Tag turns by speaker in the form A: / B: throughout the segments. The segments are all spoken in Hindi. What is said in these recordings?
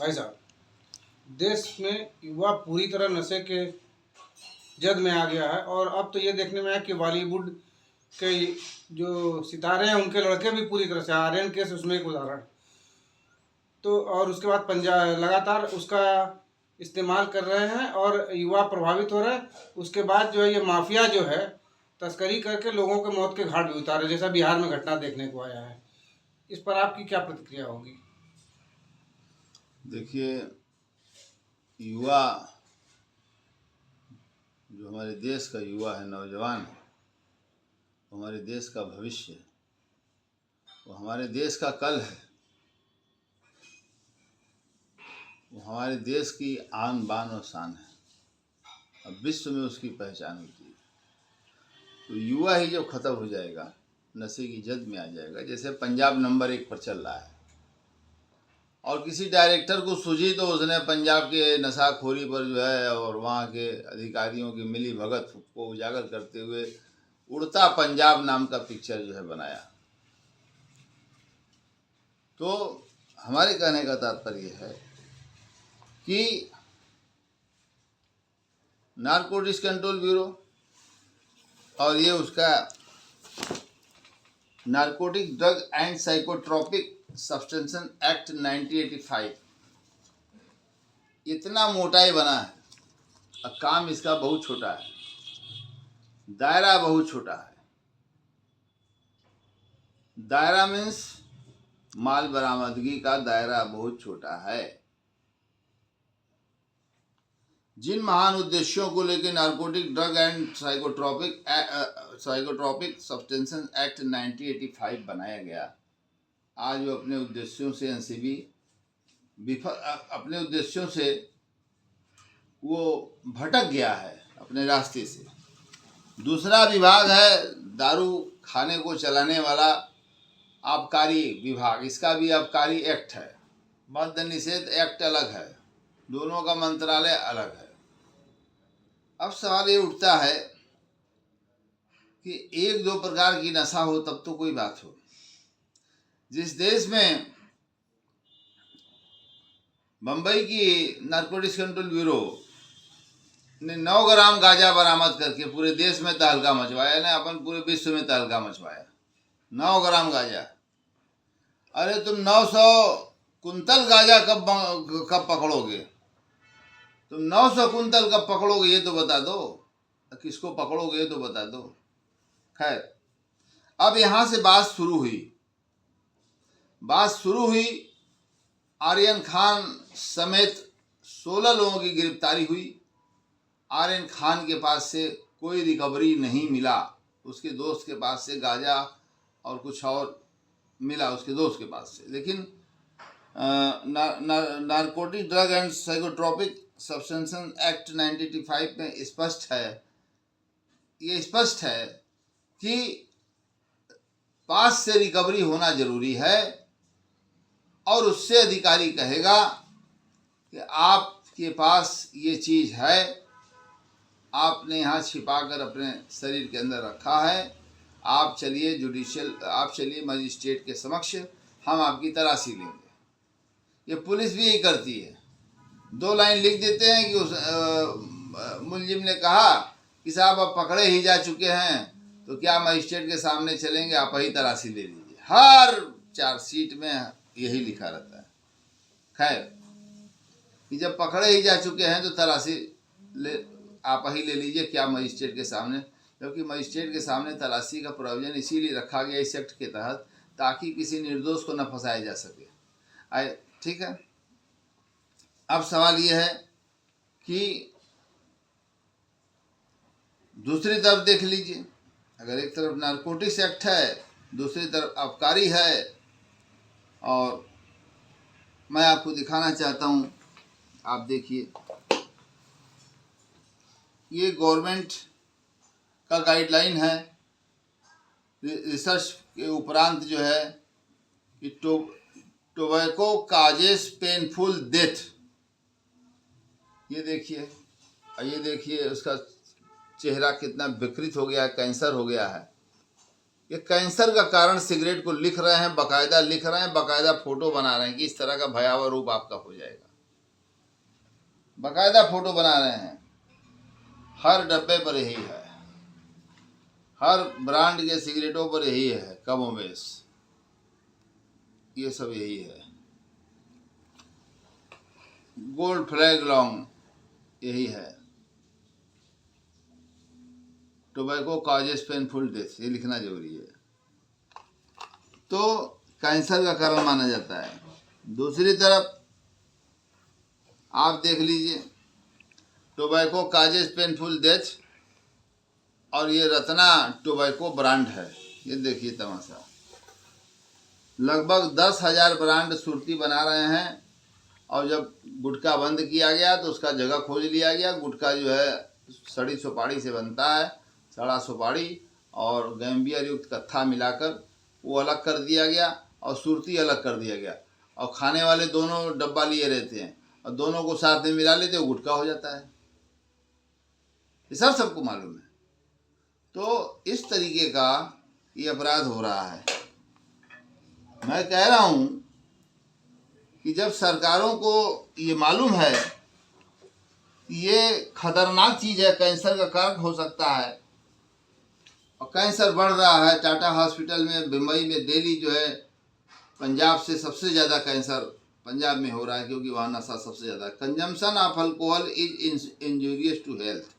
A: भाई साहब, देश में युवा पूरी तरह नशे के जद में आ गया है। और अब तो ये देखने में आया कि बॉलीवुड के जो सितारे हैं उनके लड़के भी पूरी तरह से, आर्यन केस उसमें एक उदाहरण। तो और उसके बाद पंजाब लगातार उसका इस्तेमाल कर रहे हैं और युवा प्रभावित हो रहे हैं। उसके बाद जो है ये माफिया जो है तस्करी करके लोगों के मौत के घाट भी उतारे, जैसा बिहार में घटना देखने को आया है। इस पर आपकी क्या प्रतिक्रिया होगी?
B: देखिए, युवा जो हमारे देश का युवा है, नौजवान है, वो हमारे देश का भविष्य है, वो हमारे देश का कल है, वो हमारे देश की आन बान और शान है। अब विश्व में उसकी पहचान होती है। तो युवा ही जब खत्म हो जाएगा, नशे की जद में आ जाएगा, जैसे पंजाब नंबर 1 पर चल रहा है और किसी डायरेक्टर को सूझी तो उसने पंजाब के नशाखोरी पर जो है और वहाँ के अधिकारियों की मिली भगत को उजागर करते हुए उड़ता पंजाब नाम का पिक्चर जो है बनाया। तो हमारे कहने का तात्पर्य है कि नारकोटिक्स कंट्रोल ब्यूरो और ये उसका narcotic drug and psychotropic substance act 1985 इतना मोटाई बना है। अब काम इसका बहुत छोटा है, दायरा बहुत छोटा है। दायरा मीन्स माल बरामदगी का दायरा बहुत छोटा है। जिन महान उद्देश्यों को लेकर narcotic drug and psychotropic substances act 1985 बनाया गया, आज वो अपने उद्देश्यों से एनसीबी अपने उद्देश्यों से वो भटक गया है अपने रास्ते से। दूसरा विभाग है दारू खाने को चलाने वाला आबकारी विभाग, इसका भी आबकारी एक्ट है। मद्य निषेध एक्ट अलग है, दोनों का मंत्रालय अलग है। अब सवाल ये उठता है कि एक दो प्रकार की नशा हो तब तो कोई बात हो। जिस देश में बम्बई की नारकोटिक्स कंट्रोल ब्यूरो ने 9 ग्राम गांजा बरामद करके पूरे देश में तहलका मचवाया, ना अपन पूरे विश्व में तहलका मचवाया। 9 ग्राम गांजा, अरे तुम 900 कुंतल गांजा कब पकड़ोगे? तुम 900 कुंतल कब पकड़ोगे ये तो बता दो, किसको पकड़ोगे ये तो बता दो। खैर, अब यहाँ से बात शुरू हुई। आर्यन खान समेत 16 लोगों की गिरफ्तारी हुई। आर्यन खान के पास से कोई रिकवरी नहीं मिला, उसके दोस्त के पास से गांजा और कुछ और मिला उसके दोस्त के पास से। लेकिन narcotic drug and psychotropic substances act 1985 में ये स्पष्ट है कि पास से रिकवरी होना जरूरी है और उससे अधिकारी कहेगा कि आपके पास ये चीज़ है, आपने यहाँ छिपाकर अपने शरीर के अंदर रखा है, आप चलिए मजिस्ट्रेट के समक्ष, हम आपकी तलाशी लेंगे। ये पुलिस भी यही करती है। 2 लाइन लिख देते हैं कि उस मुलजिम ने कहा कि साहब आप पकड़े ही जा चुके हैं तो क्या मजिस्ट्रेट के सामने चलेंगे, आप ही तलाशी ले लीजिए। हर चार्जशीट में यही लिखा रहता है। खैर, कि जब पकड़े ही जा चुके हैं तो तलाशी आप ही ले लीजिए, क्या मजिस्ट्रेट के सामने, क्योंकि मजिस्ट्रेट के सामने तलाशी का प्रोविजन इसीलिए रखा गया इस एक्ट के तहत ताकि किसी निर्दोष को न फंसाया जा सके। ठीक है। अब सवाल ये है कि दूसरी तरफ देख लीजिए, अगर एक तरफ नारकोटिक्स एक्ट है, दूसरी तरफ आबकारी है। और मैं आपको दिखाना चाहता हूँ, आप देखिए, ये गवर्नमेंट का गाइडलाइन है। रिसर्च के उपरांत जो है कि टोबैको काजेस पेनफुल डेथ, ये देखिए, और ये देखिए उसका चेहरा कितना विकृत हो गया है, कैंसर हो गया है। ये कैंसर का कारण सिगरेट को लिख रहे हैं, बाकायदा लिख रहे हैं, बाकायदा फोटो बना रहे हैं कि इस तरह का भयावह रूप आपका हो जाएगा। बाकायदा फोटो बना रहे हैं। हर डब्बे पर यही है, हर ब्रांड के सिगरेटों पर यही है, कमोबेश ये सब यही है। गोल्ड फ्लैग लॉन्ग यही है। टोबैको कॉजेस पेनफुल डेथ, ये लिखना जरूरी है। तो कैंसर का कारण माना जाता है। दूसरी तरफ आप देख लीजिए, टोबैको कॉजेस पेनफुल डेथ, और ये रत्ना टोबैको ब्रांड है। ये देखिए तमाशा, लगभग 10,000 ब्रांड सुर्ती बना रहे हैं। और जब गुटखा बंद किया गया तो उसका जगह खोज लिया गया। गुटखा जो है सड़ी सुपारी से बनता है, सड़ा सुपारी और गैम्बियर युक्त कत्था मिलाकर वो अलग कर दिया गया और सुर्ती अलग कर दिया गया। और खाने वाले दोनों डब्बा लिए रहते हैं और दोनों को साथ में मिला लेते, वो गुटखा हो जाता है। ये सब सबको मालूम है। तो इस तरीके का ये अपराध हो रहा है। मैं कह रहा हूँ कि जब सरकारों को ये मालूम है कि ये खतरनाक चीज़ है, कैंसर का कारक हो सकता है, और कैंसर बढ़ रहा है। टाटा हॉस्पिटल में मुंबई में डेली जो है, पंजाब से सबसे ज़्यादा कैंसर पंजाब में हो रहा है, क्योंकि वहाँ नशा सबसे ज़्यादा। Consumption of alcohol is injurious to health.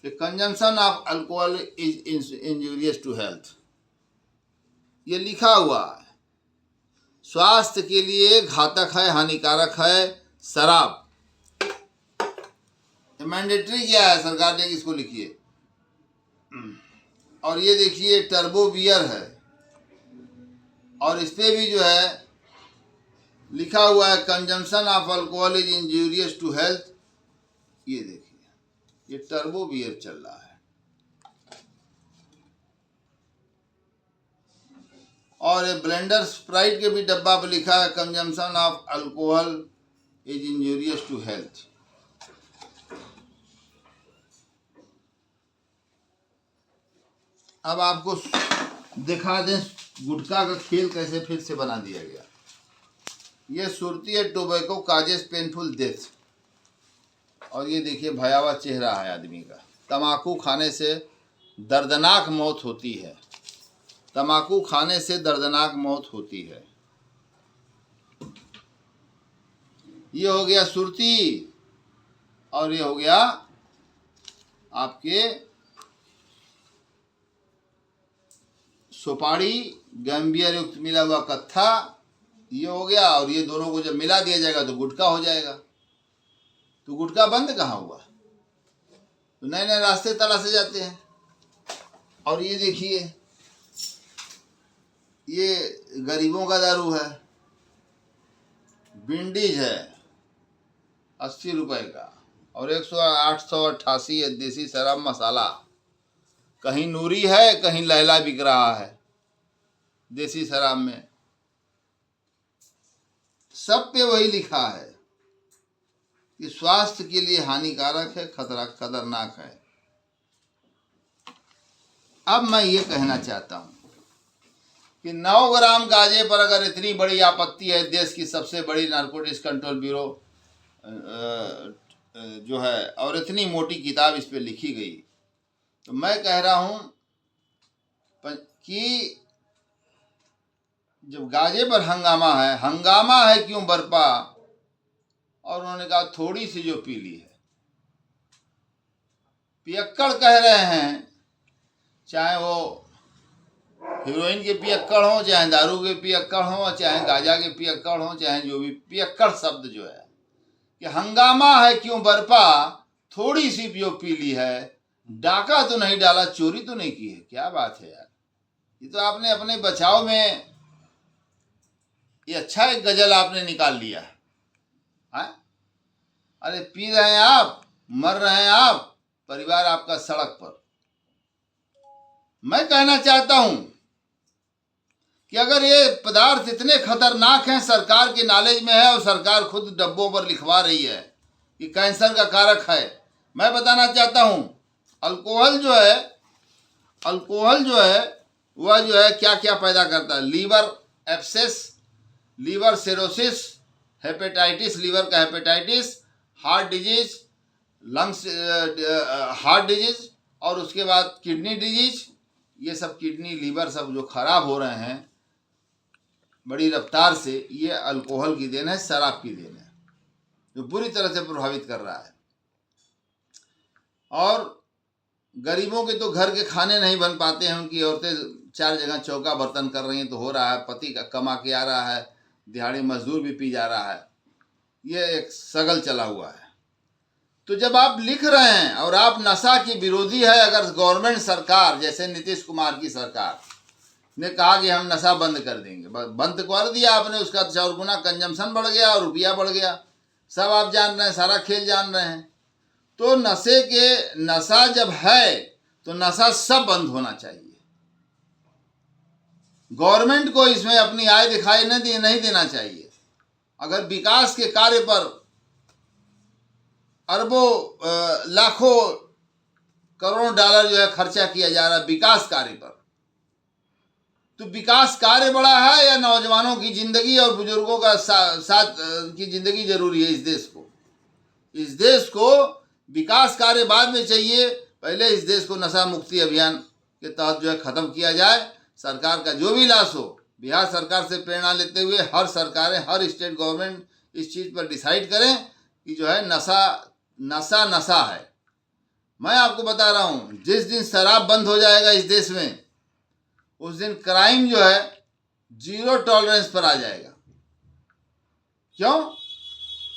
B: Consumption of alcohol is injurious to health, ये लिखा हुआ है। स्वास्थ्य के लिए घातक है, हानिकारक है शराब। मैंडेटरी क्या है, सरकार ने इसको लिखिए। और ये देखिए टर्बो बियर है, और इस पे भी जो है लिखा हुआ है consumption of alcohol is injurious to health. ये देखिए, ये टर्बो बियर चल रहा है। और ये ब्लेंडर स्प्राइट के भी डब्बा पर लिखा है consumption of alcohol is injurious to health. अब आपको दिखा दें गुटखा का खेल कैसे फिर से बना दिया गया। ये सुरती है टोबैको कॉजेस पेनफुल डेथ, और ये देखिए भयावह चेहरा है आदमी का। तम्बाकू खाने से दर्दनाक मौत होती है, तम्बाकू खाने से दर्दनाक मौत होती है। ये हो गया सुरती, और ये हो गया आपके सुपारी गैम्बियर युक्त मिला हुआ कत्था, ये हो गया। और ये दोनों को जब मिला दिया जाएगा तो गुटखा हो जाएगा। तो गुटखा बंद कहाँ हुआ? तो नए नए रास्ते तलाशे जाते हैं। और ये देखिए, ये गरीबों का दारू है, विंडीज है 80 रुपए का, और 888 है देसी शराब मसाला। कहीं नूरी है, कहीं लैला बिक रहा है देसी शराब में। सब पे वही लिखा है कि स्वास्थ्य के लिए हानिकारक है, खतरनाक है। अब मैं ये कहना चाहता हूं कि 9 ग्राम गांजे पर अगर इतनी बड़ी आपत्ति है, देश की सबसे बड़ी नारकोटिक्स कंट्रोल ब्यूरो जो है, और इतनी मोटी किताब इस पे लिखी गई, तो मैं कह रहा हूं कि जब गांजे पर हंगामा है क्यों बरपा? और उन्होंने कहा थोड़ी सी जो पी ली है। पियक्कड़ कह रहे हैं, चाहे वो हीरोइन के पियक्कड़ हो, चाहे दारू के पियक्कड़ हो, चाहे गांजा के पियक्कड़ हो, चाहे जो भी पियक्कड़ शब्द जो है, कि हंगामा है क्यों बरपा, थोड़ी सी जो पी ली है, डाका तो नहीं डाला, चोरी तो नहीं की है। क्या बात है यार, ये तो आपने अपने बचाव में ये अच्छा एक गजल आपने निकाल लिया है। अरे पी रहे हैं आप, मर रहे हैं आप, परिवार आपका सड़क पर। मैं कहना चाहता हूं कि अगर ये पदार्थ इतने खतरनाक हैं, सरकार के नॉलेज में है, और सरकार खुद डब्बों पर लिखवा रही है कि कैंसर का कारक है। मैं बताना चाहता हूं, अल्कोहल जो है वह जो है क्या क्या पैदा करता है। Liver abscess, liver cirrhosis, hepatitis, liver का hepatitis, heart disease, lungs heart disease, और उसके बाद किडनी डिजीज। ये सब किडनी लीवर सब जो खराब हो रहे हैं बड़ी रफ्तार से, ये अल्कोहल की देन है, शराब की देन है, जो बुरी तरह से प्रभावित कर रहा है। और गरीबों के तो घर के खाने नहीं बन पाते हैं, उनकी औरतें 4 जगह चौका बर्तन कर रही हैं तो हो रहा है, पति का कमा के आ रहा है, दिहाड़ी मजदूर भी पी जा रहा है, ये एक सगल चला हुआ है। तो जब आप लिख रहे हैं और आप नशा की विरोधी है, अगर गवर्नमेंट सरकार जैसे नीतीश कुमार की सरकार ने कहा कि हम नशा बंद कर देंगे, बंद कर दिया आपने, उसका 4 गुना कंजम्पशन बढ़ गया और रुपया बढ़ गया, सब आप जान रहे हैं, सारा खेल जान रहे हैं। तो नशा जब है तो नशा सब बंद होना चाहिए। गवर्नमेंट को इसमें अपनी आय दिखाई नहीं देना चाहिए। अगर विकास के कार्य पर अरबों लाखों करोड़ों डॉलर जो है खर्चा किया जा रहा है विकास कार्य पर, तो विकास कार्य बड़ा है या नौजवानों की जिंदगी और बुजुर्गों का साथ की जिंदगी जरूरी है? इस देश को विकास कार्य बाद में चाहिए, पहले इस देश को नशा मुक्ति अभियान के तहत जो है खत्म किया जाए। सरकार का जो भी लॉस हो, बिहार सरकार से प्रेरणा लेते हुए हर सरकारें, हर स्टेट गवर्नमेंट इस चीज़ पर डिसाइड करें कि जो है नशा है। मैं आपको बता रहा हूँ, जिस दिन शराब बंद हो जाएगा इस देश में, उस दिन क्राइम जो है 0 टॉलरेंस पर आ जाएगा। क्यों?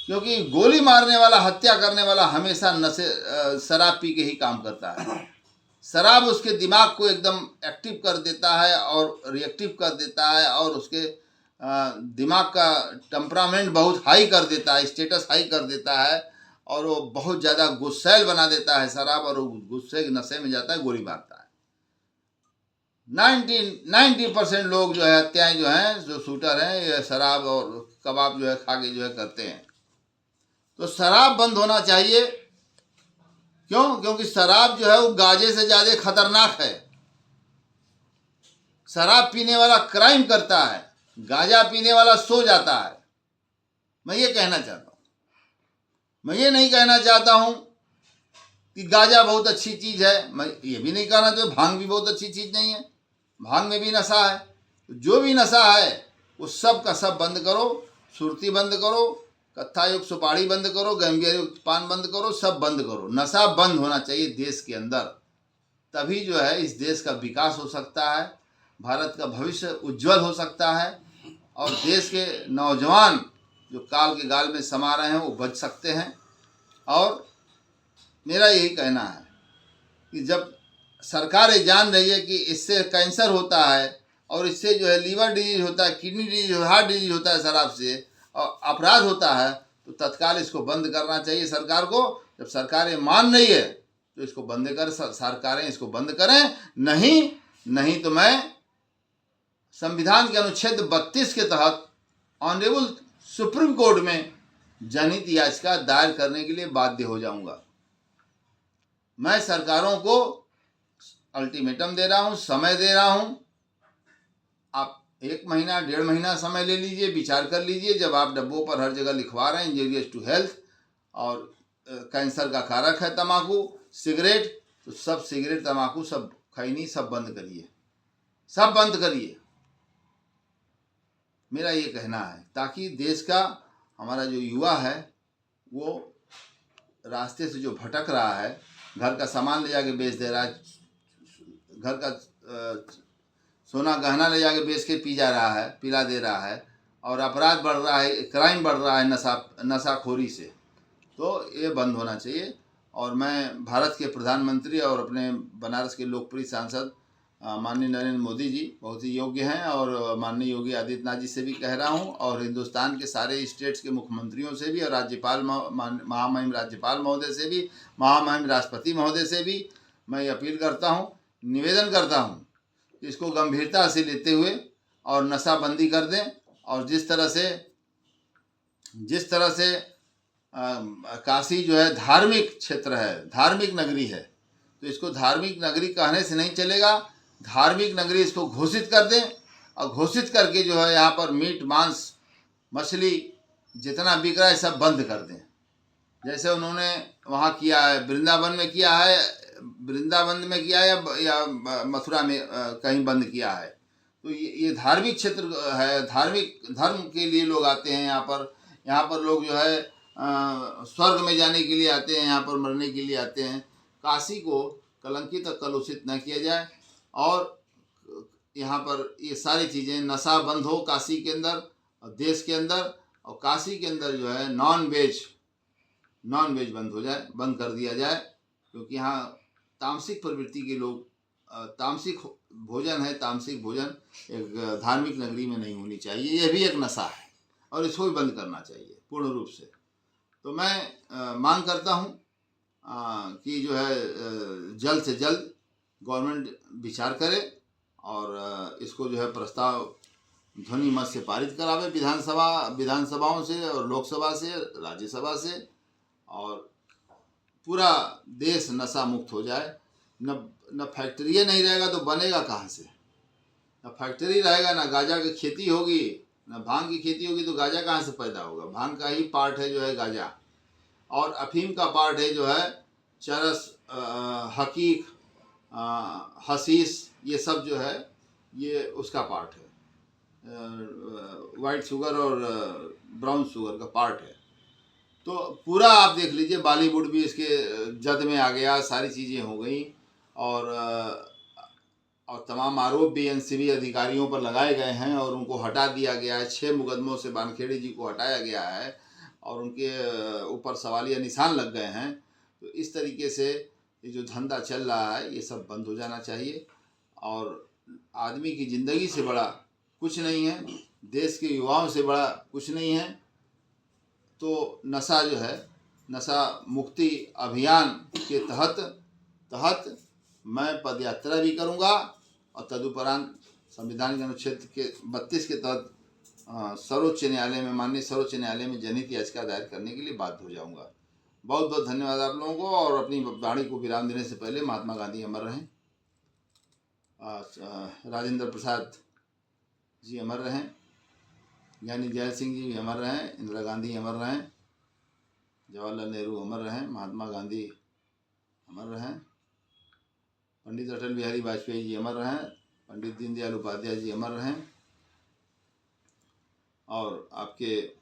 B: क्योंकि गोली मारने वाला, हत्या करने वाला हमेशा शराब पी के ही काम करता है। शराब उसके दिमाग को एकदम एक्टिव कर देता है और रिएक्टिव कर देता है, और उसके दिमाग का टेम्परामेंट बहुत हाई कर देता है, स्टेटस हाई कर देता है, और वो बहुत ज़्यादा गुस्सैल बना देता है शराब, और वो गुस्से के नशे में जाता है, गोली मारता है। 90% लोग जो है हत्याएं जो हैं, जो शूटर हैं, ये शराब और कबाब जो है खा के जो है करते हैं। तो शराब बंद होना चाहिए। क्यों? क्योंकि शराब जो है वो गांजे से ज़्यादा खतरनाक है। शराब पीने वाला क्राइम करता है, गांजा पीने वाला सो जाता है। मैं ये कहना चाहता हूँ। मैं ये नहीं कहना चाहता हूँ कि गांजा बहुत अच्छी चीज़ है, मैं ये भी नहीं कहना चाहता भांग भी बहुत अच्छी चीज़ नहीं है, भांग में भी नशा है। तो जो भी नशा है वो सब का सब बंद करो, सुरती बंद करो, कत्था युक्त सुपारी बंद करो, गंभीर युक्त पान बंद करो, सब बंद करो। नशा बंद होना चाहिए देश के अंदर, तभी जो है इस देश का विकास हो सकता है, भारत का भविष्य उज्जवल हो सकता है, और देश के नौजवान जो काल के गाल में समा रहे हैं वो बच सकते हैं। और मेरा यही कहना है कि जब सरकार ये जान रही है कि इससे कैंसर होता है, और इससे जो है लीवर डिजीज होता है, किडनी डिजीज, हार्ट डिजीज होता है शराब से, और अपराध होता है, तो तत्काल इसको बंद करना चाहिए सरकार को। जब सरकार ये मान रही है तो इसको बंद कर, सरकारें इसको बंद करें। नहीं तो मैं संविधान के अनुच्छेद 32 के तहत ऑनरेबल सुप्रीम कोर्ट में जनहित याचिका दायर करने के लिए बाध्य हो जाऊंगा। मैं सरकारों को अल्टीमेटम दे रहा हूं, समय दे रहा हूं। आप 1 महीना 1.5 महीना समय ले लीजिए, विचार कर लीजिए। जब आप डब्बों पर हर जगह लिखवा रहे हैं इंजीरियस टू हेल्थ, और कैंसर का कारक है तंबाकू, सिगरेट, तो सब सिगरेट, तंबाकू, सब खैनी, सब बंद करिए, सब बंद करिए। मेरा ये कहना है, ताकि देश का हमारा जो युवा है वो रास्ते से जो भटक रहा है, घर का सामान ले जाके बेच दे रहा है, घर का सोना गहना ले जाके बेच के पी जा रहा है, पिला दे रहा है, और अपराध बढ़ रहा है, क्राइम बढ़ रहा है नशाखोरी से, तो ये बंद होना चाहिए। और मैं भारत के प्रधानमंत्री और अपने बनारस के लोकप्रिय सांसद माननीय नरेंद्र मोदी जी बहुत ही योग्य हैं, और माननीय योगी आदित्यनाथ जी से भी कह रहा हूं, और हिंदुस्तान के सारे स्टेट्स के मुख्यमंत्रियों से भी, और राज्यपाल महामहिम राज्यपाल महोदय से भी, महामहिम राष्ट्रपति महोदय से भी मैं अपील करता हूं, निवेदन करता हूं, इसको गंभीरता से लेते हुए और नशाबंदी कर दें। और जिस तरह से काशी जो है धार्मिक क्षेत्र है, धार्मिक नगरी है, तो इसको धार्मिक नगरी कहने से नहीं चलेगा, धार्मिक नगरी इसको घोषित कर दें, और घोषित करके जो है यहाँ पर मीट, मांस, मछली जितना बिक रहा है सब बंद कर दें। जैसे उन्होंने वहाँ किया है, वृंदावन में किया है, वृंदावन में किया है या मथुरा में कहीं बंद किया है। तो ये धार्मिक क्षेत्र है, धार्मिक धर्म के लिए लोग आते हैं यहाँ पर लोग जो है स्वर्ग में जाने के लिए आते हैं, यहाँ पर मरने के लिए आते हैं। काशी को कलंकित और कलुषित न किया जाए और यहाँ पर ये सारी चीज़ें, नशा बंद हो काशी के अंदर और देश के अंदर, और काशी के अंदर जो है नॉन वेज बंद हो जाए, बंद कर दिया जाए, क्योंकि यहाँ तामसिक प्रवृत्ति के लोग, तामसिक भोजन है, तामसिक भोजन एक धार्मिक नगरी में नहीं होनी चाहिए। यह भी एक नशा है और इसको भी बंद करना चाहिए पूर्ण रूप से। तो मैं मांग करता हूँ कि जो है जल्द से जल्द गवर्नमेंट विचार करे और इसको जो है प्रस्ताव ध्वनि मत से पारित करावे विधानसभाओं से और लोकसभा से, राज्यसभा से, और पूरा देश नशा मुक्त हो जाए। न फैक्ट्री नहीं रहेगा तो बनेगा कहाँ से? न फैक्ट्री रहेगा, ना गांजा की खेती होगी, ना भांग की खेती होगी, तो गांजा कहाँ से पैदा होगा? भांग का ही पार्ट है जो है गांजा, और अफीम का पार्ट है जो है चरस, हकीक, हसीस, ये सब जो है ये उसका पार्ट है, वाइट शुगर और ब्राउन शुगर का पार्ट है। तो पूरा आप देख लीजिए, बॉलीवुड भी इसके जद में आ गया, सारी चीज़ें हो गई, और तमाम आरोप भी एनसीबी अधिकारियों पर लगाए गए हैं और उनको हटा दिया गया है। 6 मुकदमों से वानखेड़े जी को हटाया गया है और उनके ऊपर सवालिया निशान लग गए हैं। तो इस तरीके से ये जो धंधा चल रहा है ये सब बंद हो जाना चाहिए, और आदमी की ज़िंदगी से बड़ा कुछ नहीं है, देश के युवाओं से बड़ा कुछ नहीं है। तो नशा जो है, नशा मुक्ति अभियान के तहत मैं पदयात्रा भी करूंगा और तदुपरांत संविधान के अनुच्छेद के 32 के तहत सर्वोच्च न्यायालय में, माननीय सर्वोच्च न्यायालय में जनहित याचिका दायर करने के लिए बाध्य हो जाऊंगा। बहुत बहुत धन्यवाद आप लोगों को। और अपनी वाणी को विराम देने से पहले महात्मा गांधी अमर रहें, राजेंद्र प्रसाद जी अमर रहें, ज्ञानी जैल सिंह जी भी अमर रहें, इंदिरा गांधी अमर रहें, जवाहरलाल नेहरू अमर रहें, महात्मा गांधी अमर रहें, पंडित अटल बिहारी वाजपेयी जी अमर रहें, पंडित दीनदयाल उपाध्याय जी अमर रहें, और आपके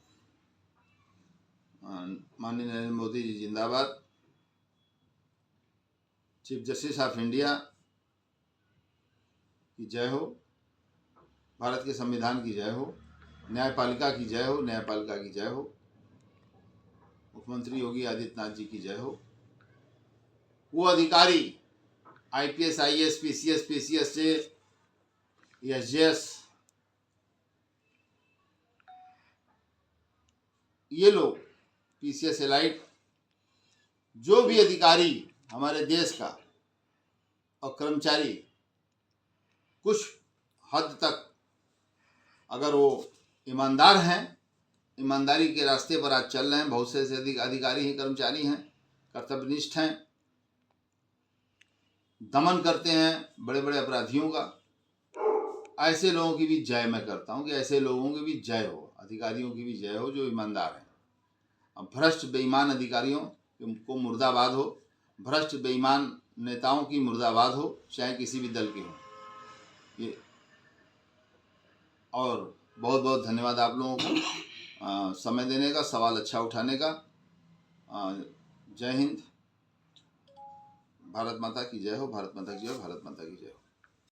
B: माननीय नरेंद्र मोदी जी जिंदाबाद। चीफ जस्टिस ऑफ इंडिया की जय हो, भारत के संविधान की जय हो, न्यायपालिका की जय हो, न्यायपालिका की जय हो, मुख्यमंत्री योगी आदित्यनाथ जी की जय हो। वो अधिकारी IPS, IAS, PCS, PCS से SJS, ये लोग PCS एलाइट, जो भी अधिकारी हमारे देश का और कर्मचारी कुछ हद तक अगर वो ईमानदार हैं, ईमानदारी के रास्ते पर आज चल रहे हैं, बहुत से अधिक अधिकारी हैं, कर्मचारी हैं, कर्तव्यनिष्ठ हैं, दमन करते हैं बड़े बड़े अपराधियों का, ऐसे लोगों की भी जय मैं करता हूं कि ऐसे लोगों की भी जय हो, अधिकारियों की भी जय हो जो ईमानदार हैं। अब भ्रष्ट बेईमान अधिकारियों को मुर्दाबाद हो, भ्रष्ट बेईमान नेताओं की मुर्दाबाद हो, चाहे किसी भी दल के हो। ये और बहुत बहुत धन्यवाद आप लोगों को समय देने का, सवाल अच्छा उठाने का। जय हिंद, भारत माता की जय हो, भारत माता की जय हो, भारत माता की जय हो।